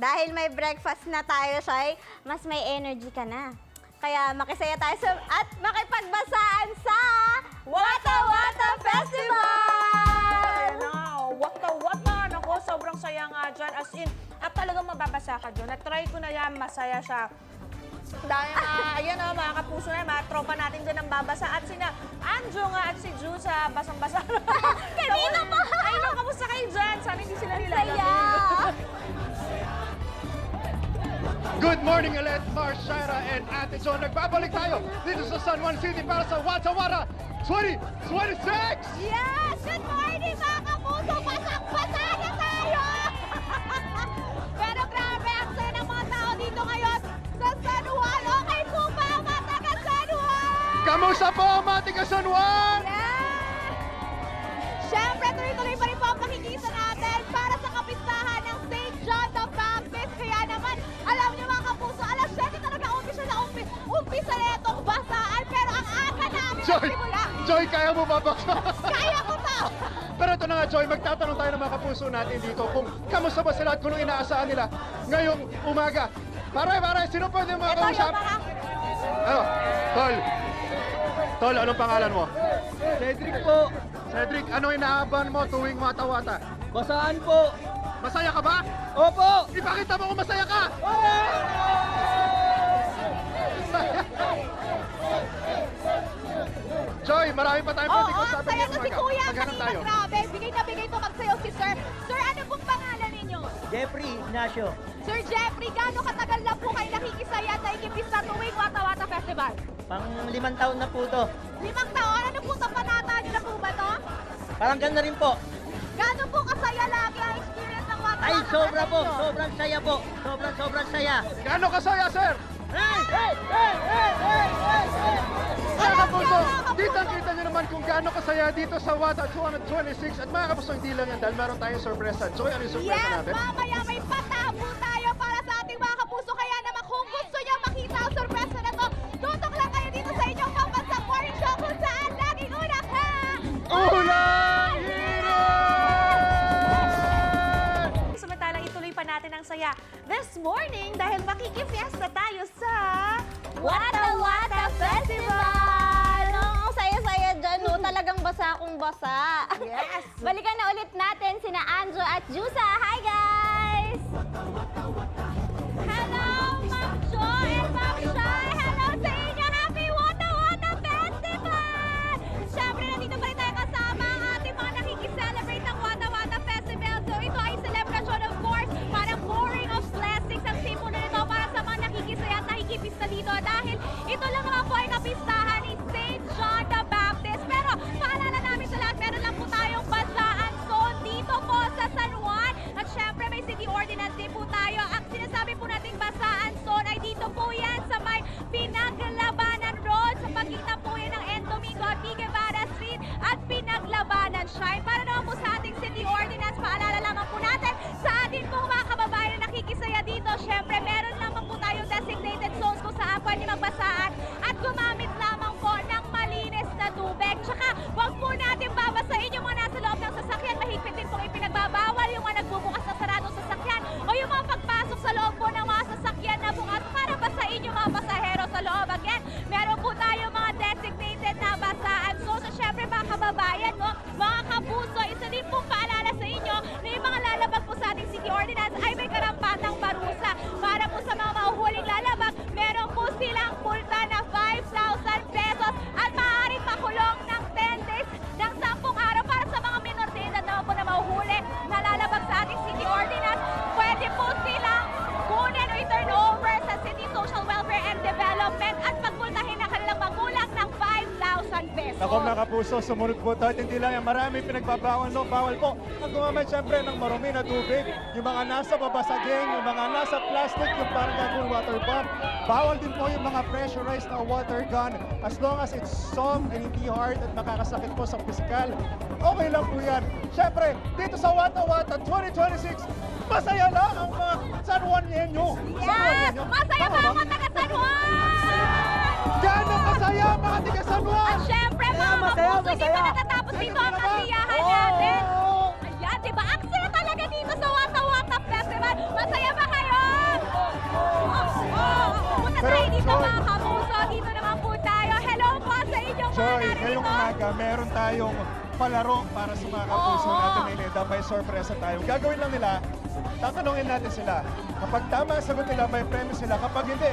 Dahil may breakfast na tayo, Shai, mas may energy ka na. Kaya makisaya tayo at makipagbasaan sa Wata Wata Festival! Wata-wata! Naku, sobrang saya nga dyan. As in, at talagang mababasa ka dyan. Na-try ko na yan, masaya siya. Dahil ayan o, mga kapuso na, mga tropa natin dyan ang babasa. At sina Anjo nga at si Ju sa basang-basa. Kanina pa! Ay, no, kamusta kayo dyan? Sana hindi sila nilalamig. Saya! Good morning ulit, Mars, Shaira, and Ate Jo. Nagbabalik tayo dito sa San Juan City para sa Wata Wata 2026! Yes! Good morning, mga kapuso! Basang-basa na tayo! Pero grabe, ang saya ng mga tao dito ngayon sa San Juan. Okay po ba, mga taga San Juan? Kamusta po, mga tiga San Juan? Yes! Siyempre, tuloy-tuloy pa rin po ang pakikisa natin para sa kapistahan ng St. John the Baptist. Kaya naman, alam niyo mga kapuso, alas 7 talaga umpisa na itong basaan. Pero ang aga namin nagsimula. Joy, kaya mo ba ba? Kaya ko to! Pero ito na nga, Joy, magtatanong tayo ng mga kapuso natin dito kung kamusta ba sila at kung inaasahan nila ngayong umaga. Pare, sino pwede mga Ito kausap? yung mga... Ano? Tol, anong pangalan mo? Cedric po, Cedric, ano inaaban mo tuwing Wata-Wata? basaan po. Masaya ka ba? Opo! Ipakita mo kung masaya ka! Joy, marami pa tayong pwede Oo, ang usapan saya ngayong na si umaga. Kuya. Maghanap tayo. Kanina grabe. Bigay na bigay to magsayaw si Sir. Sir, ano pong pangalan ninyo? Jeffrey Ignacio, Sir Jeffrey, gaano katagal na po kayo nakikisaya sa ikipista tuwing Wata Wata Festival? pang 5 taon na po to. 5 taon? Ano po ito? Panata nyo na po ba to? Parang ganda rin po. Gaano po kasaya lagi ang experience ng Wata Wata Ay, sobra po. Festival? Sobrang saya po. Sobrang saya. Gaano kasaya, sir? Mga Alam kapuso, niyo, mga kapuso. kita nyo naman kung gaano kasaya dito sa Wata 226. At mga kapuso, hindi lang yan dahil meron tayong sorpresa. Joy, ano yung sorpresa Yes, natin? mamaya may patabo tayo para sa ating mga kapuso. Kaya naman kung gusto nyo makita ang sorpresa na to, tutok lang kayo dito sa inyong pampansang morning show kung saan laging una ka! Ulang Hirit! Samantalang ituloy pa natin ang saya this morning dahil makikifiesta tayo sa Wata Wata Festival! Ang saya-saya dyan, no? Talagang basa akong basa. Yes! Balikan na ulit natin sina Anjo at Jusa. Hi, guys! Hello, Ma'am Joy and Ma'am Shai! Hello sa inyo! Happy Wata Wata Festival! Siyempre, nandito pa rin tayo kasama ang ating mga nakikiselebrate ng Wata Wata Festival. So, ito ay celebration, of course, parang pouring of blessings ang simbolo nito para sa mga nakikisaya at nakikipista dito. Dahil ito lang naman po ay kapistahan ni St. John the Baptist. Pero, paalala namin sa lahat, meron lang po tayong basaan zone dito po sa San Juan. At syempre, may city ordinance din po tayo. Ang sinasabi po nating basaan zone ay dito po yan sa may Pinaglabanan Road. Sa pagitan po yan ng N. Domingo at P. Guevara Street at Pinaglabanan Shrine. Para naman po sa ating city ordinance, paalala lamang po natin sa atin pong mga kababayan na nakikisaya dito. Syempre, meron lamang po tayong designated zones kung saan pwede magbasaan at gumamit lamang po ng malinis na tubig. Tsaka, huwag po natin babasahin yung mga nasa loob ng sasakyan. Mahigpit din pong ipinagbabawal yung mga nagbubukas na saradong sasakyan o yung mga pagpasok sa loob po ng mga sasakyan na bukas para basahin yung mga pasahero sa loob. Again, meron po tayo mga designated na basaan. So syempre mga kababayan, no, mga kapuso, isa din pong paalala sa inyo na yung mga lalabag po sa ating city ordinance ay may karampatang parusa. Para po sa mga mahuhuling lalabag, meron po silang multa na 5,000 pesos at maaaring makulong ng 10 days ng 10 araw para sa mga minor de edad naman po na mahuhuli na lalabag sa ating city ordinance. Pwede po silang kunin o i-turn over sa City Social Welfare and Development at pagmultahin ng kanilang magulang ng 5,000 pesos. Ako mga kapuso, sumunod po tayo. Hindi lang yan, marami pinagbabawal, no? Bawal po na gumamit syempre ng marumi na tubig. Yung mga nasa babasaging, yung mga nasa plastic, yung parang gagawin water pump. Bawal din po yung mga pressurized na water gun. As long as it's soft and hindi hard at makakasakit po sa physical, okay lang po yan. Syempre, dito sa Wata Wata 2026, masaya lang ang mga San Juanienyo. Yes! Masaya ba mga taga San Juan? Gano'ng kasaya mga tiga San Juan! At syempre mga kapuso, hindi pa natatapos dito ang kasiyahan natin. Ayan, di ba? Ang saya talaga dito sa Wata Wata Festival. Masaya ba kayo? no? umaga, meron tayong palaro para sa mga kapuso Oo. natin na ineda. May sorpresa tayo. Gagawin lang nila, tatanungin natin sila. Kapag tama ang sagot nila, may premyo sila. Kapag hindi,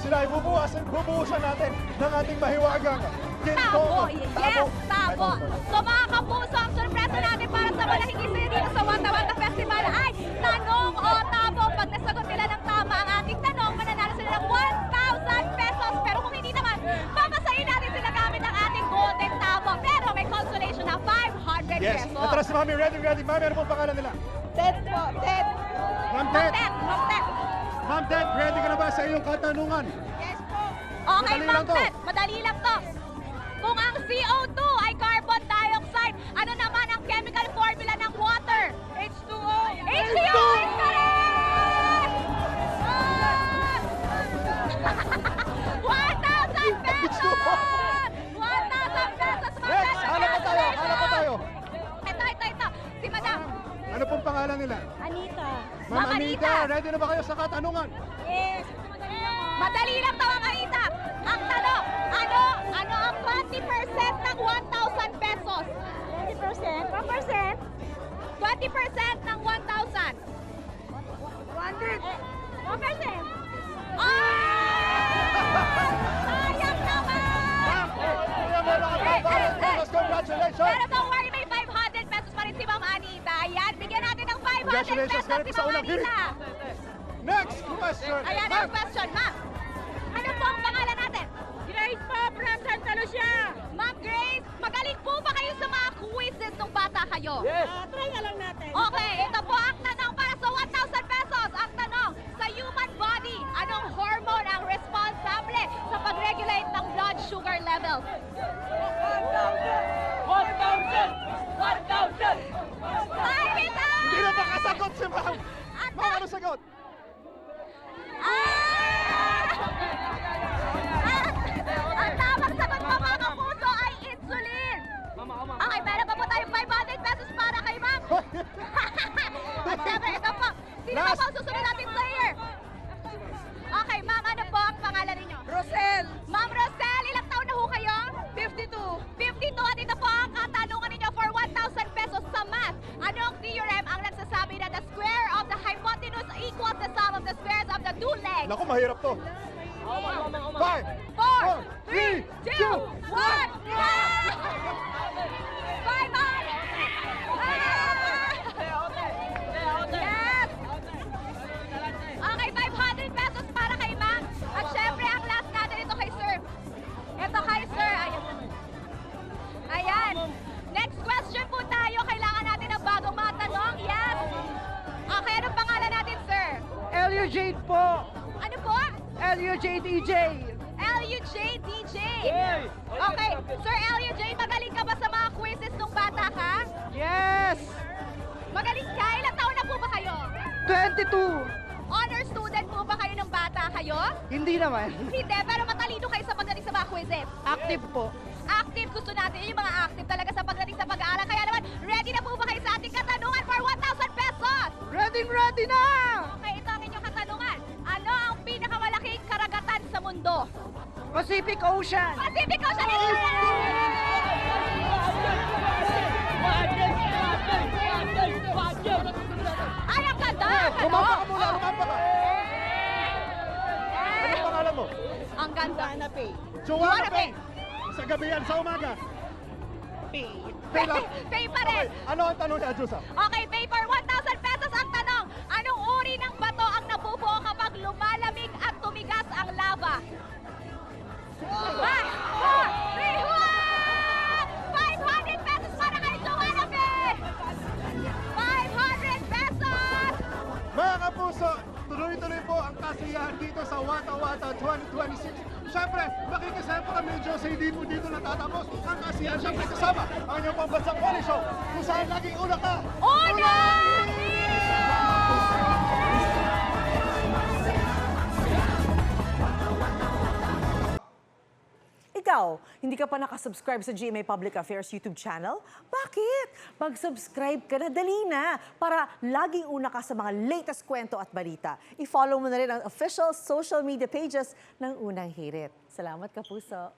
sila ay bubuhusan natin ng ating mahiwagang Tabo! ginto. Yes! Tabo! So mga kapuso, ang sorpresa natin para sa malaking isa dito sa Wata Wata Festival ay tanong o tabo. Pag nasagot nila ng tama ang ating tanong, mananalo sila ng 1,000 pesos. Pero kung hindi naman, papasayin natin sila gamit ang ating golden tabo. Pero may consolation na 500 Yes. pesos. Atras si Mami, ready. Mami, ano pong pangalan nila? Ted po, Ted. Ma'am Ted. Ma'am Ted. Ma'am Ted, ready ka na ba sa iyong katanungan? Yes po. Okay, Madali Ma'am lang to. Ted. Madali lang to. Kung ang CO2 ay carbon dioxide, ano naman ang chemical formula ng water? H2O. H2O is correct! 1,000 pesos! 1,000 pesos, Ma'am Yes, Ted. hala pa tayo. Ito. Si Madam. Ano pong pangalan nila? Anita. Ma'am Ma'am Anita, Anita. ready na ba kayo sa katanungan? Yes. Madali lang to, Ma'am Anita. Ang tanong, ano ang 20% ng 1,000 pesos? 20%? 1%? 20% ng 1,000. 100. 1%. Sayang naman! Kuya, meron ka pa para bonus. Congratulations! Pero don't worry, may 500 pesos pa rin si Ma'am Anita. Ayan, bigyan natin ng 500 Congratulations, pesos galing si sa Ma'am unang hirit. Anita. Next question. Ayan ang question, Ma'am. Ano po ang pangalan natin? Grace po from Santa Lucia. Ma'am Grace, magaling po ba kayo sa mga quizzes nung bata kayo? Yes. Try na lang natin. Okay, ito po ang tanong para sa 1,000 pesos. Ang tanong, sa human body, anong hormone ang responsable sa pag-regulate ng blood sugar levels? 1,000. Time is up! Hindi na makasagot si Ma'am. Ang Ma'am, ano sagot? Ang tamang sagot po mga kapuso ay insulin. Okay, meron pa po tayong 500 pesos para kay Ma'am. At syempre, ito po. Sino pa Last. po ang susunod nating player? Okay, Ma'am, ano po ang pangalan ninyo? Rosel. Ma'am Rosel, ilang taon na ho kayo? 52. 52 at ito po ang katanungan ninyo for 1,000 pesos sa math. Anong theorem ang nagsasabi na the square of the hypotenuse equals the sum of the squares of the two legs? Naku, mahirap to. 5, 4, 3, 2, 2, 1, 500! Yes! Okay, 500 pesos para kay Ma'am. At syempre, ang last natin ito kay Sir. Ito kay Sir. Ayan. Next question po tayo. Kailangan natin ng bagong mga tanong. Yes. Okay, anong pangalan natin, Sir? L-U-Jade po. Ano po? L-U-J-D-J. LUJ DJ. Okay, Sir LUJ, magaling ka ba sa mga quizzes nung bata ka? Yes. Magaling ka? Ilang taon na po ba kayo? 22. Honor student po ba kayo nung bata kayo? Hindi naman. Hindi, pero matalino kayo sa pagdating sa mga quizzes. Active po. Active, gusto natin yung mga active talaga sa pagdating sa pag-aaral. Kaya naman, ready na po ba kayo sa ating katanungan for 1,000 pesos? Ready na. Okay, ito ang inyong katanungan. Ano ang pinakamalaking karagatan sa mundo? Pacific Ocean. Pacific Ocean is correct! Ay, ang ganda! Ano? Lumapa ka muna, lumapa ka. Eh, Ano pangalan mo? ang ganda. Joanna Joanna Pay. Pay. Sa gabi yan, sa umaga. P. Pay lang. Pay pa rin. Okay, ano ang tanong niya, Jusa? Okay, pay for 1,000 pesos ang tanong. Anong uri ng bato ang nabubuo kapag lumalamig at tumigas ang lava? 5, 4, 3, 1! 500 pesos para kay Joanna Pay! 500 pesos! Mga kapuso, tuloy-tuloy po ang kasiyahan dito sa Wata Wata 2026. Siyempre, makikisaya pa kami Diyos, hindi po dito natatapos ang kasiyahan. Siyempre, kasama ang inyong pambansang Wally Show, kung saan laging una ka. Una! Ikaw, hindi ka pa nakasubscribe sa GMA Public Affairs YouTube channel? Bakit? Mag-subscribe ka na, dali na, para laging una ka sa mga latest kwento at balita. I-follow mo na rin ang official social media pages ng Unang Hirit. Salamat, Kapuso.